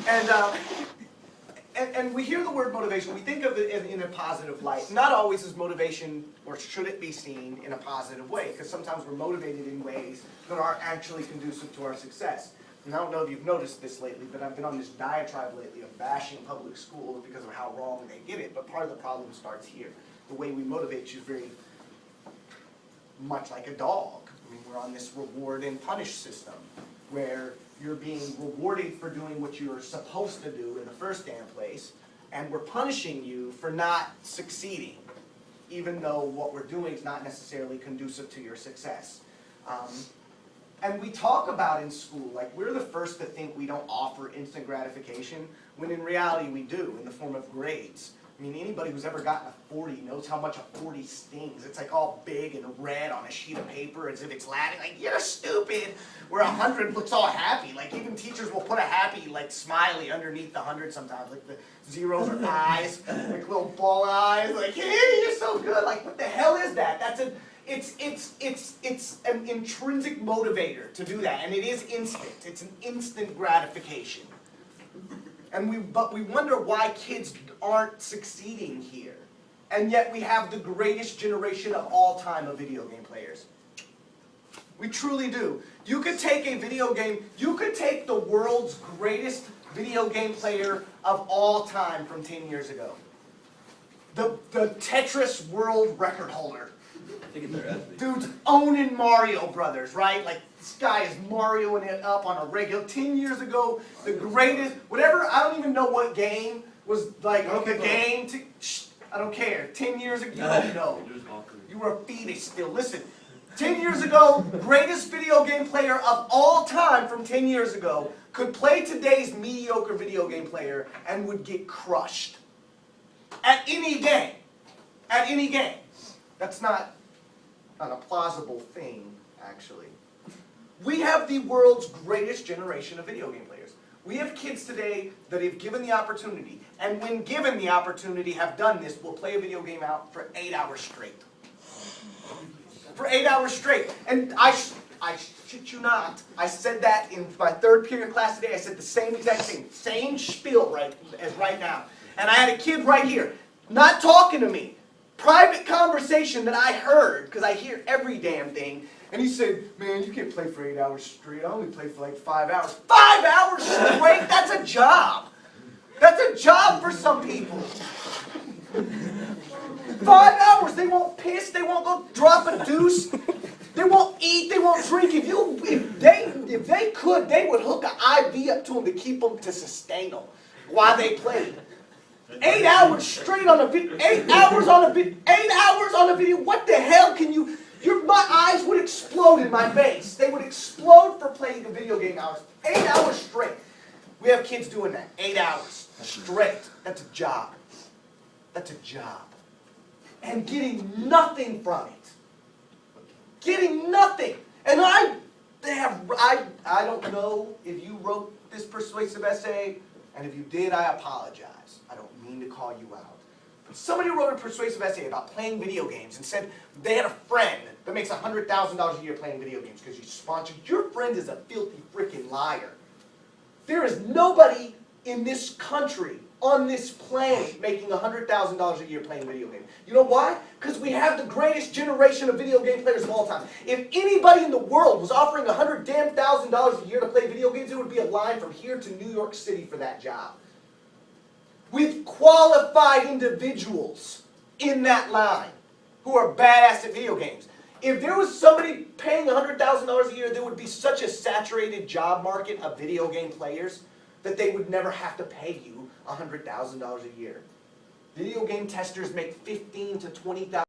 And, and we hear the word motivation, we think of it in a positive light. Not always is motivation, or should it be seen, in a positive way, because sometimes we're motivated in ways that aren't actually conducive to our success. And I don't know if you've noticed this lately, but I've been on this diatribe lately of bashing public schools because of how wrong they get it. But part of the problem starts here. The way we motivate you is very much like a dog. I mean, we're on this reward and punish system where you're being rewarded for doing what you're supposed to do in the first damn place, and we're punishing you for not succeeding, even though what we're doing is not necessarily conducive to your success. And we talk about in school, like we're the first to think we don't offer instant gratification, when in reality we do, in the form of grades. I mean, anybody who's ever gotten a 40 knows how much a 40 stings. It's like all big and red on a sheet of paper as if it's Latin. Like, you're stupid. Where 100 looks all happy. Like, even teachers will put a happy, like, smiley underneath the 100 sometimes. Like, the zeros are eyes, like little ball eyes. Like, hey, you're so good. Like, what the hell is that? That's a... It's an intrinsic motivator to do that, and it is instant. It's an instant gratification. But we wonder why kids aren't succeeding here. And yet we have the greatest generation of all time of video game players. We truly do. You could take a video game, you could take the world's greatest video game player of all time from 10 years ago. The Tetris world record holder. Dude's owning Mario Brothers, right? Like, this guy is Marioing it up on a regular. 10 years ago, the greatest, whatever, I don't even know what game was like the game to, I don't care. 10 years ago, you don't know. You were a fetus still. Listen, 10 years ago, greatest video game player of all time from 10 years ago could play today's mediocre video game player and would get crushed. At any game. At any game. That's not a plausible thing, actually. We have the world's greatest generation of video game players. We have kids today that have given the opportunity, and when given the opportunity have done this, will play a video game out for 8 hours straight. For 8 hours straight. And I shit you not, I said that in my third period class today. I said the same exact thing, same spiel as right now. And I had a kid right here, not talking to me. Private conversation that I heard, because I hear every damn thing, and he said, man, you can't play for 8 hours straight. I only play for like 5 hours. 5 hours straight? That's a job. That's a job for some people. 5 hours. They won't piss. They won't go drop a deuce. They won't eat. They won't drink. If they could, they would hook an IV up to them to keep them, to sustain them while they played. 8 hours straight on a video. 8 hours on a video. 8 hours on a video. What the hell can you... my eyes would explode in my face. They would explode for playing a video game hours. 8 hours straight. We have kids doing that. 8 hours straight. That's a job. That's a job. And getting nothing from it. Getting nothing. And I don't know if you wrote this persuasive essay, and if you did, I apologize. I don't mean to call you out. But somebody wrote a persuasive essay about playing video games and said they had a friend that makes $100,000 a year playing video games because you sponsored. Your friend is a filthy freaking liar. There is nobody in this country, on this planet, making $100,000 a year playing video games. You know why? Because we have the greatest generation of video game players of all time. If anybody in the world was offering $100,000 a year to play video games, it would be a line from here to New York City for that job. With qualified individuals in that line who are badass at video games. If there was somebody paying $100,000 a year, there would be such a saturated job market of video game players that they would never have to pay you $100,000 a year. Video game testers make $15,000 to $20,000.